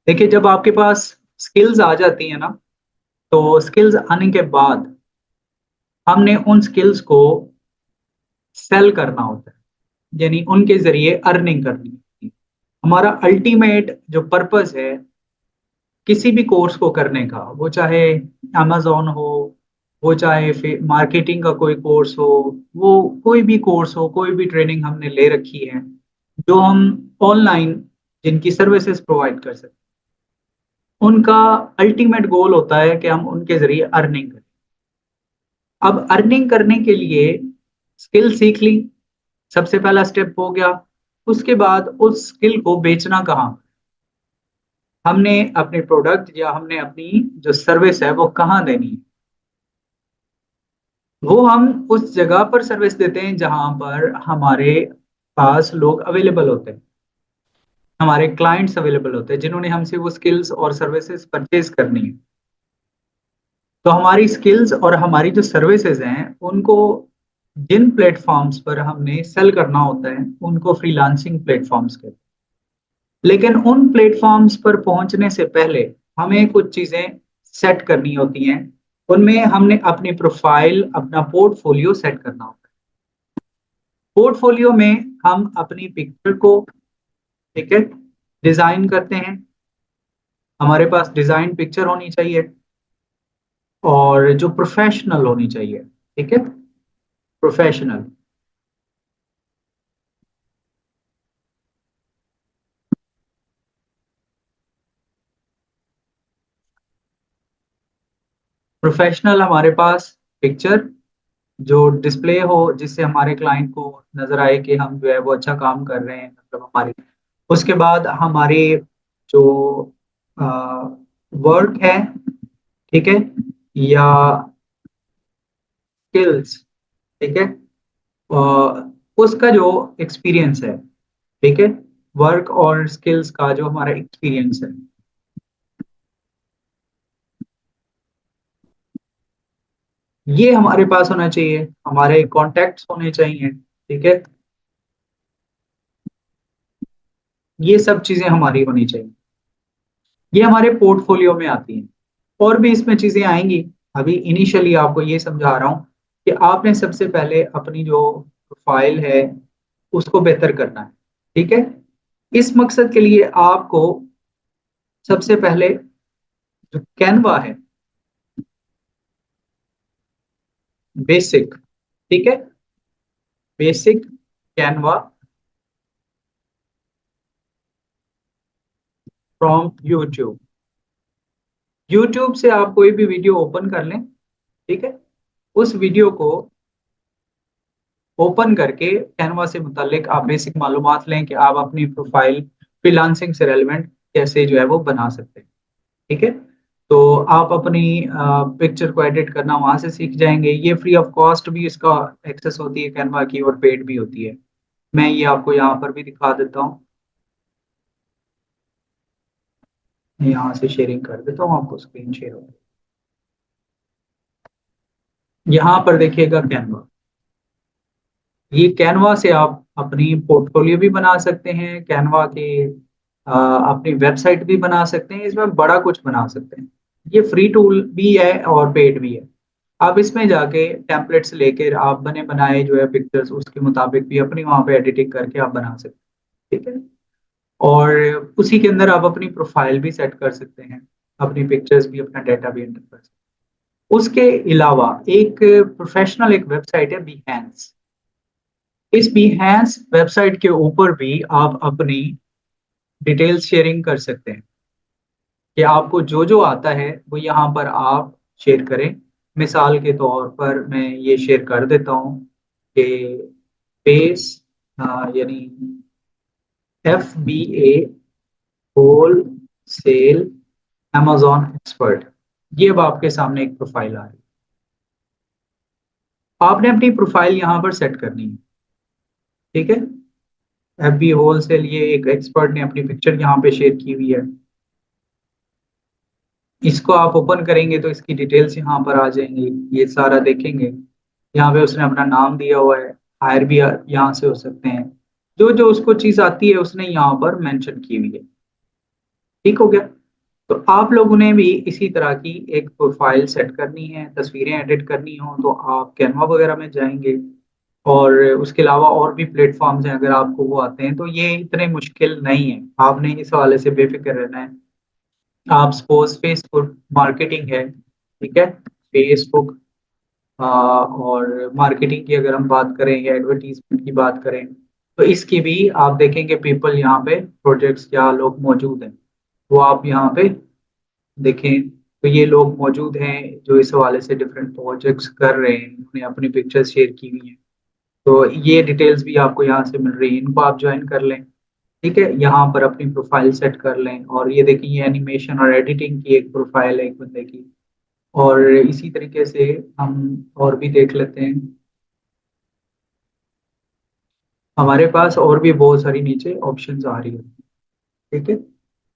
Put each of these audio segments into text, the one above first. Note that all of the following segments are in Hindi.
देखिए, जब आपके पास स्किल्स आ जाती हैं ना, तो स्किल्स आने के बाद हमने उन स्किल्स को सेल करना होता है, यानी उनके ज़रिए अर्निंग करनी होती है। हमारा अल्टीमेट जो पर्पस है किसी भी कोर्स को करने का, वो चाहे अमेज़न हो, वो चाहे फिर मार्केटिंग का कोई कोर्स हो, वो कोई भी कोर्स हो, कोई भी ट्रेनिंग हमने ले रखी है, जो हम ऑनलाइन जिनकी सर्विसेज प्रोवाइड कर सकते हैं, उनका अल्टीमेट गोल होता है कि हम उनके ज़रिए अर्निंग करें। अब अर्निंग करने के लिए स्किल सीख ली, सबसे पहला स्टेप हो गया। उसके बाद उस स्किल को बेचना कहाँ? हमने अपने प्रोडक्ट या हमने अपनी जो सर्विस है वो कहाँ देनी है? वो हम उस जगह पर सर्विस देते हैं जहाँ पर हमारे पास लोग अवेलेबल होते हैं, हमारे क्लाइंट्स अवेलेबल होते हैं जिन्होंने हमसे वो स्किल्स और सर्विसेज परचेज करनी है। तो हमारी स्किल्स और हमारी जो सर्विसेज हैं उनको जिन प्लेटफॉर्म्स पर हमने सेल करना होता है उनको फ्रीलांसिंग प्लेटफॉर्म्स कहते हैं। लेकिन उन प्लेटफॉर्म्स पर पहुंचने से पहले हमें कुछ चीजें सेट करनी होती हैं। उनमें हमने अपनी प्रोफाइल, अपना पोर्टफोलियो सेट करना होता है। पोर्टफोलियो में हम अपनी पिक्चर को, ठीक है, डिजाइन करते हैं। हमारे पास डिजाइन पिक्चर होनी चाहिए और जो प्रोफेशनल होनी चाहिए, ठीक है, प्रोफेशनल। प्रोफेशनल हमारे पास पिक्चर जो डिस्प्ले हो, जिससे हमारे क्लाइंट को नजर आए कि हम जो है वो अच्छा काम कर रहे हैं, मतलब हमारी। उसके बाद हमारे जो वर्क है, ठीक है, या स्किल्स, ठीक है, उसका जो एक्सपीरियंस है, ठीक है, वर्क और स्किल्स का जो हमारा एक्सपीरियंस है, ये हमारे पास होना चाहिए। हमारे कॉन्टेक्ट्स होने चाहिए, ठीक है, ये सब चीजें हमारी होनी चाहिए। ये हमारे पोर्टफोलियो में आती हैं। और भी इसमें चीजें आएंगी। अभी इनिशियली आपको ये समझा रहा हूँ कि आपने सबसे पहले अपनी जो प्रोफाइल है उसको बेहतर करना है, ठीक है। इस मकसद के लिए आपको सबसे पहले जो कैनवा है, बेसिक, ठीक है, basic Canva from YouTube. YouTube से आप कोई भी वीडियो ओपन कर लें, ठीक है, उस वीडियो को ओपन करके कैनवा से मुतालिक आप बेसिक मालूमात लें कि आप अपनी प्रोफाइल फ्रीलांसिंग से रेलिवेंट कैसे जो है वो बना सकते हैं, ठीक है। तो आप अपनी पिक्चर को एडिट करना वहां से सीख जाएंगे। ये फ्री ऑफ कॉस्ट भी इसका एक्सेस होती है कैनवा की, और पेड भी होती है। मैं ये आपको यहाँ पर भी दिखा देता हूँ। यहाँ से शेयरिंग कर देता हूँ, आपको स्क्रीन शेयर हो। यहाँ पर देखिएगा कैनवा। ये कैनवा से आप अपनी पोर्टफोलियो भी बना सकते हैं, कैनवा के अपनी वेबसाइट भी बना सकते हैं, इसमें बड़ा कुछ बना सकते हैं। ये फ्री टूल भी है और पेड भी है। आप इसमें जाके टेम्पलेट्स लेकर आप बने बनाए जो है पिक्चर्स उसके मुताबिक भी अपनी वहां पे एडिटिंग करके आप बना सकते हैं, ठीक है। और उसी के अंदर आप अपनी प्रोफाइल भी सेट कर सकते हैं, अपनी पिक्चर्स भी, अपना डाटा भी एंटर कर सकते हैं। उसके अलावा एक प्रोफेशनल एक वेबसाइट है बिहेंस। इस बिहेंस वेबसाइट के ऊपर भी आप अपनी डिटेल्स शेयरिंग कर सकते हैं कि आपको जो जो आता है वो यहाँ पर आप शेयर करें। मिसाल के तौर पर मैं ये शेयर कर देता हूँ कि बेस, यानी FBA wholesale Amazon expert. ये अब आपके सामने एक प्रोफाइल आ रही है। आपने अपनी प्रोफाइल यहाँ पर सेट करनी है, ठीक है। FBA होल सेल, ये एक एक्सपर्ट ने अपनी पिक्चर यहाँ पे शेयर की हुई है। इसको आप ओपन करेंगे तो इसकी डिटेल्स यहाँ पर आ जाएंगी, ये सारा देखेंगे। यहाँ पे उसने अपना नाम दिया हुआ है, हायर भी यहाँ से हो सकते हैं। जो जो उसको चीज आती है उसने यहाँ पर मेंशन की हुई है। ठीक हो गया। तो आप लोगों ने भी इसी तरह की एक प्रोफाइल सेट करनी है, तस्वीरें एडिट करनी हो तो आप कैनवा वगैरह में जाएंगे। और उसके अलावा और भी प्लेटफॉर्म्स हैं, अगर आपको वो आते हैं तो ये इतने मुश्किल नहीं है, आपने इस हवाले से बेफिक्र रहना है। आप सपोज फेसबुक मार्केटिंग है, ठीक है, फेसबुक और मार्केटिंग की अगर हम बात करें या एडवर्टीजमेंट की बात करें, तो इसकी भी आप देखेंगे पीपल यहाँ पे प्रोजेक्ट्स या लोग मौजूद हैं, वो आप यहाँ पे देखें तो ये लोग मौजूद हैं जो इस हवाले से डिफरेंट प्रोजेक्ट्स कर रहे हैं, उन्होंने अपनी पिक्चर्स शेयर की हुई हैं। तो ये डिटेल्स भी आपको यहाँ से मिल रही है, इनको आप ज्वाइन कर लें। ठीक है, यहाँ पर अपनी प्रोफाइल सेट कर लें और ये देखिए ये एनिमेशन और एडिटिंग की एक प्रोफाइल है एक बंदे की। और इसी तरीके से हम और भी देख लेते हैं, हमारे पास और भी बहुत सारी नीचे ऑप्शंस आ रही है। ठीक है,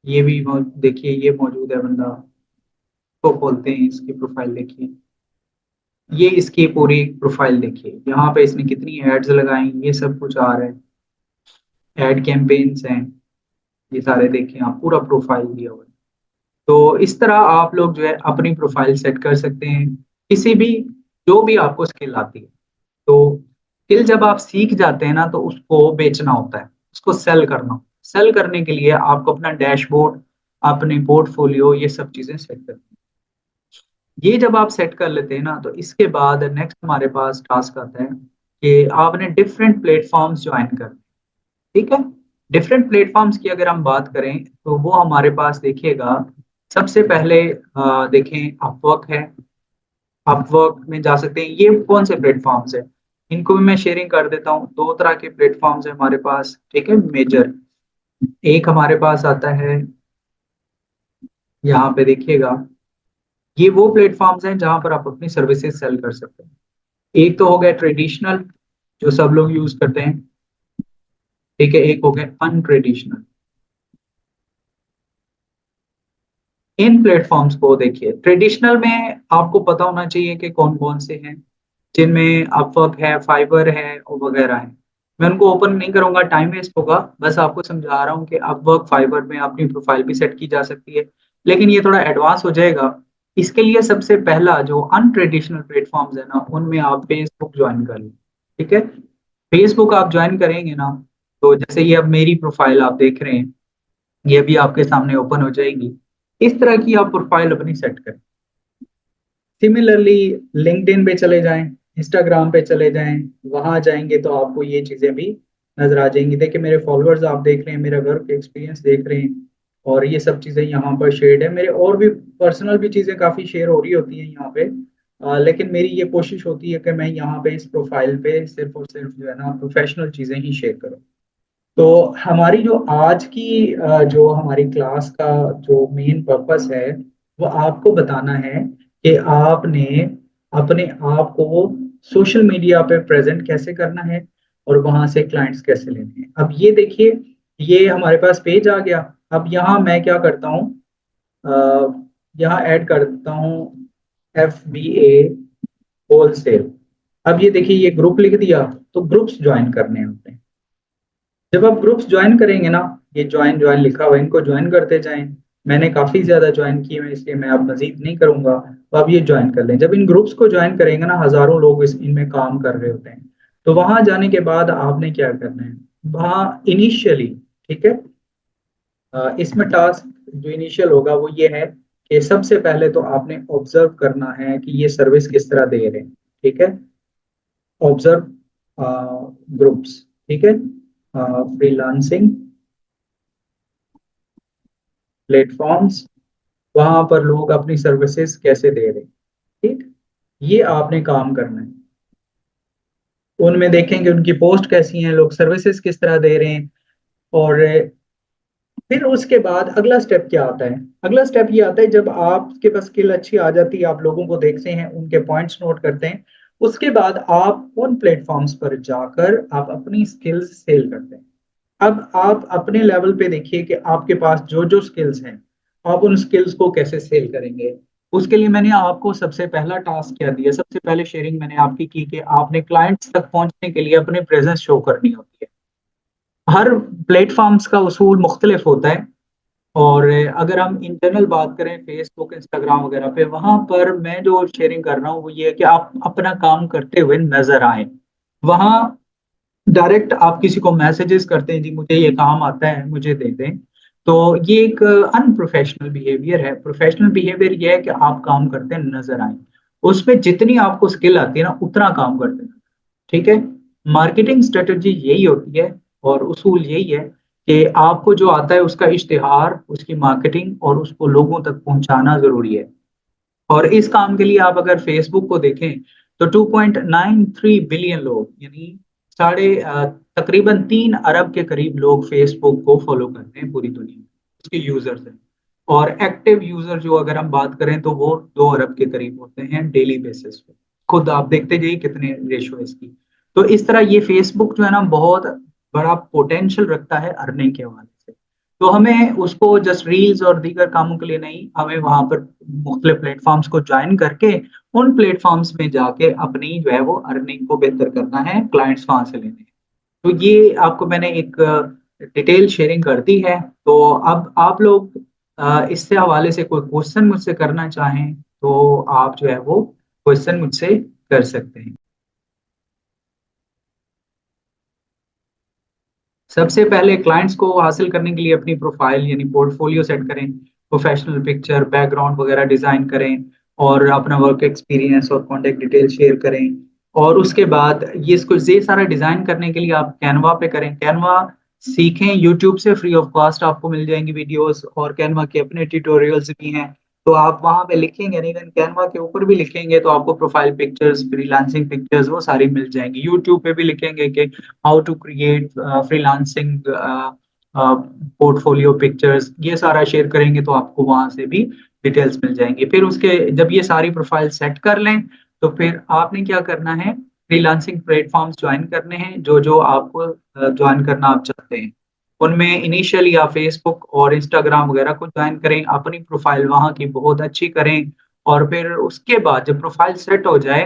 ये भी देखिए ये मौजूद है बंदा, तो बोलते हैं इसकी प्रोफाइल देखिए, ये इसकी पूरी प्रोफाइल देखिए, यहाँ पे इसने कितनी एड्स लगाई ये सब कुछ आ रहा है, एड कैंपेन्स हैं, ये सारे देखें आप, पूरा प्रोफाइल दिया हुआ है। तो इस तरह आप लोग जो है अपनी प्रोफाइल सेट कर सकते हैं, किसी भी जो भी आपको स्किल आती है। तो स्किल जब आप सीख जाते हैं ना तो उसको बेचना होता है, उसको सेल करना। सेल करने के लिए आपको अपना डैशबोर्ड, अपने पोर्टफोलियो, ये सब चीजें सेट करनी। ये जब आप सेट कर लेते हैं ना तो इसके बाद नेक्स्ट हमारे पास टास्क आता है कि आपने डिफरेंट प्लेटफॉर्म्स ज्वाइन करने। ठीक है, डिफरेंट प्लेटफॉर्म्स की अगर हम बात करें तो वो हमारे पास देखिएगा, सबसे पहले देखें अपवर्क है, अपवर्क में जा सकते हैं। ये कौन से प्लेटफॉर्म्स है, इनको भी मैं शेयरिंग कर देता हूँ। दो तरह के प्लेटफॉर्म्स है हमारे पास, ठीक है, मेजर। एक हमारे पास आता है, यहाँ पे देखिएगा, ये वो प्लेटफॉर्म्स हैं जहां पर आप अपनी सर्विसेज सेल कर सकते हैं। एक तो हो गया ट्रेडिशनल, जो सब लोग यूज करते हैं, ठीक है, एक हो गया अनट्रेडिशनल। इन प्लेटफॉर्म्स को देखिए, ट्रेडिशनल में आपको पता होना चाहिए कि कौन कौन से हैं, जिनमें अपवर्क है, फाइवर है और वगैरह है। मैं उनको ओपन नहीं करूंगा, टाइम वेस्ट होगा, बस आपको समझा रहा हूँ कि अपवर्क फाइवर में अपनी प्रोफाइल भी सेट की जा सकती है, लेकिन ये थोड़ा एडवांस हो जाएगा। इसके लिए सबसे पहला जो अनट्रेडिशनल प्लेटफॉर्म्स है ना, उनमें आप फेसबुक ज्वाइन कर लें। ठीक है, फेसबुक आप ज्वाइन करेंगे ना, तो जैसे ये अब मेरी प्रोफाइल आप देख रहे हैं, ये भी आपके सामने ओपन हो जाएगी। इस तरह की आप प्रोफाइल अपनी सेट करें। सिमिलरली लिंक्डइन पे चले जाएं, इंस्टाग्राम पे चले जाएं, वहां जाएंगे तो आपको ये चीजें भी नजर आ जाएंगी। देखिए मेरे फॉलोअर्स आप देख रहे हैं, मेरा वर्क एक्सपीरियंस देख रहे हैं, और ये सब चीजें यहाँ पर शेयर्ड है। मेरे और भी पर्सनल भी चीजें काफी शेयर हो रही होती हैं यहाँ पे, लेकिन मेरी ये कोशिश होती है कि मैं यहाँ पे इस प्रोफाइल पे सिर्फ और सिर्फ जो है ना प्रोफेशनल चीजें ही शेयर करूँ। तो हमारी जो आज की जो हमारी क्लास का जो मेन पर्पस है, वो आपको बताना है कि आपने अपने आप को सोशल मीडिया पे प्रेजेंट कैसे करना है और वहां से क्लाइंट्स कैसे लेने हैं। अब ये देखिए, ये हमारे पास पेज आ गया। अब यहाँ मैं क्या करता हूँ, यहाँ ऐड करता हूँ FBA होलसेल। अब ये देखिए ये ग्रुप लिख दिया, तो ग्रुप्स ज्वाइन करने हैं आपने। जब आप ग्रुप्स ज्वाइन करेंगे ना, ये ज्वाइन ज्वाइन लिखा हुआ है, इनको ज्वाइन करते जाएं। मैंने काफी ज्यादा ज्वाइन किए हैं इसलिए मैं अब मजीद नहीं करूंगा, तो आप ये ज्वाइन कर लें। जब इन ग्रुप्स को ज्वाइन करेंगे ना, हजारों लोग इनमें काम कर रहे होते हैं। तो वहां जाने के बाद आपने क्या करना है, वहां इनिशियली, ठीक है, इसमें टास्क जो इनिशियल होगा वो ये है कि सबसे पहले तो आपने ऑब्जर्व करना है कि ये सर्विस किस तरह दे रहे हैं। ठीक है, ऑब्जर्व ग्रुप्स, ठीक है, फ्रीलांसिंग प्लेटफॉर्म्स, वहां पर लोग अपनी सर्विसेज कैसे दे रहे हैं। ठीक, ये आपने काम करना है। उनमें देखेंगे उनकी पोस्ट कैसी हैं, लोग सर्विसेज किस तरह दे रहे हैं। और फिर उसके बाद अगला स्टेप क्या आता है, अगला स्टेप ये आता है जब आपके पास स्किल अच्छी आ जाती है, आप लोगों को देखते हैं, उनके पॉइंट्स नोट करते हैं, उसके बाद आप उन प्लेटफॉर्म्स पर जाकर आप अपनी स्किल्स सेल करते हैं। अब आप अपने लेवल पे देखिए कि आपके पास जो जो स्किल्स हैं, आप उन स्किल्स को कैसे सेल करेंगे। उसके लिए मैंने आपको सबसे पहला टास्क क्या दिया, सबसे पहले शेयरिंग मैंने आपकी की कि आपने क्लाइंट्स तक पहुंचने के लिए अपने प्रेजेंस शो करनी होती है। हर प्लेटफॉर्म्स का उसूल मुख्तलिफ होता है। और अगर हम इन जनरल बात करें फेसबुक, इंस्टाग्राम वगैरह पे, वहाँ पर मैं जो शेयरिंग कर रहा हूँ वो ये है कि आप अपना काम करते हुए नज़र आएँ। वहाँ डायरेक्ट आप किसी को मैसेजेस करते हैं, जी मुझे ये काम आता है, मुझे दे दें। तो ये एक अनप्रोफेशनल बिहेवियर है। प्रोफेशनल बिहेवियर ये है कि आप काम करते हैं, नज़र आएँ। उसमें जितनी आपको स्किल आती है ना, उतना काम करते हैं। ठीक है? मार्केटिंग स्ट्रैटेजी यही होती है और उसूल यही है कि आपको जो आता है उसका इश्तिहार, उसकी मार्केटिंग और उसको लोगों तक पहुँचाना ज़रूरी है। और इस काम के लिए आप अगर फ़ेसबुक को देखें तो 2.93 बिलियन लोग यानी तकरीबन 3 अरब के करीब लोग फ़ेसबुक को फ़ॉलो करते हैं पूरी दुनिया में, उसके यूज़र्स हैं। और एक्टिव यूज़र जो अगर हम बात करें तो वो 2 अरब के करीब होते हैं डेली बेसिस पे। खुद आप देखते जाइए कितने रेशियो है इसकी। तो इस तरह ये फ़ेसबुक जो है ना बहुत बड़ा पोटेंशियल रखता है अर्निंग के हवाले से। तो हमें उसको जस्ट रील्स और दीगर कामों के लिए नहीं, हमें वहाँ पर मुख्तलिफ प्लेटफ़ॉर्म्स को जॉइन करके, उन प्लेटफ़ॉर्म्स में जाके अपनी जो है वो अर्निंग को बेहतर करना है, क्लाइंट्स वहाँ से लेने हैं। तो ये आपको मैंने एक डिटेल शेयरिंग कर दी है, तो अब आप लोग इससे हवाले से कोई क्वेश्चन मुझसे करना चाहें, तो आप जो है वो क्वेश्चन मुझसे कर सकते हैं। सबसे पहले क्लाइंट्स को हासिल करने के लिए अपनी प्रोफाइल यानी पोर्टफोलियो सेट करें, प्रोफेशनल पिक्चर, बैकग्राउंड वगैरह डिज़ाइन करें और अपना वर्क एक्सपीरियंस और कॉन्टैक्ट डिटेल शेयर करें। और उसके बाद ये सारा डिज़ाइन करने के लिए आप कैनवा पे करें। कैनवा सीखें, यूट्यूब से फ्री ऑफ कॉस्ट आपको मिल जाएँगी वीडियोज़ और कैनवा के अपने ट्यूटोरियल्स भी हैं। तो आप वहाँ पे लिखेंगे नहीं, इवन कैनवा के ऊपर भी लिखेंगे तो आपको प्रोफाइल पिक्चर्स, फ्रीलांसिंग पिक्चर्स वो सारी मिल जाएँगी। यूट्यूब पे भी लिखेंगे कि how to create freelancing portfolio pictures, ये सारा शेयर करेंगे तो आपको वहाँ से भी डिटेल्स मिल जाएँगी। फिर उसके जब ये सारी प्रोफाइल सेट कर लें, तो फिर आपने क्या करना है, फ्रीलांसिंग प्लेटफ़ॉर्म्स जॉइन करने हैं, जो-जो आपको जॉइन करना आप चाहते हैं। उनमें इनिशियली आप फ़ेसबुक और इंस्टाग्राम वगैरह को जॉइन करें, अपनी प्रोफाइल वहाँ की बहुत अच्छी करें और फिर उसके बाद जब प्रोफाइल सेट हो जाए,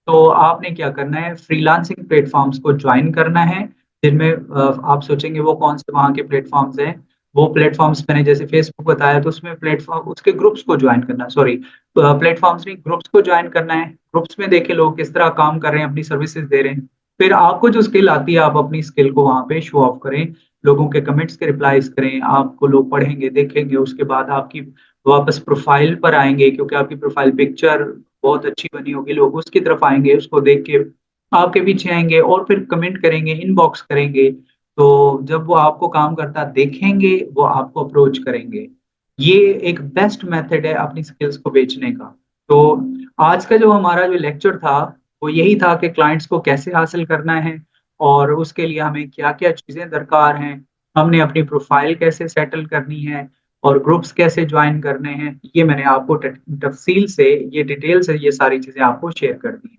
तो आपने क्या करना है, फ्रीलांसिंग प्लेटफ़ॉर्म्स को जॉइन करना है, जिनमें आप सोचेंगे वो कौन से वहाँ के प्लेटफ़ॉर्म्स हैं। वो प्लेटफ़ॉर्म्स मैंने जैसे फ़ेसबुक बताया तो उसमें प्लेटफ़ॉर्म उसके ग्रुप्स को जॉइन करना सॉरी प्लेटफ़ॉर्म्स नहीं ग्रुप्स को जॉइन करना है। ग्रुप्स में देखें लोग किस तरह काम कर रहे हैं, अपनी सर्विसेज़ दे रहे हैं। फिर आपको जो स्किल आती है, आप अपनी स्किल को वहाँ पे शो ऑफ करें, लोगों के कमेंट्स के रिप्लाइज़ करें, आपको लोग पढ़ेंगे, देखेंगे, उसके बाद आपकी वापस प्रोफ़ाइल पर आएँगे क्योंकि आपकी प्रोफ़ाइल पिक्चर बहुत अच्छी बनी होगी, लोग उसकी तरफ आएँगे, उसको देख के आपके पीछे आएँगे और फिर कमेंट करेंगे, इनबॉक्स करेंगे। तो जब वो आपको काम करता देखेंगे, वो आपको अप्रोच करेंगे। ये एक बेस्ट मेथड है अपनी स्किल्स को बेचने का। तो आज का जो हमारा जो लेक्चर था, वो यही था कि क्लाइंट्स को कैसे हासिल करना है और उसके लिए हमें क्या-क्या चीज़ें दरकार हैं। हमने अपनी प्रोफ़ाइल कैसे सेटल करनी है और ग्रुप्स कैसे जॉइन करने हैं। ये मैंने आपको तफ़सील से, ये डिटेल से ये सारी चीज़ें आपको शेयर कर दी।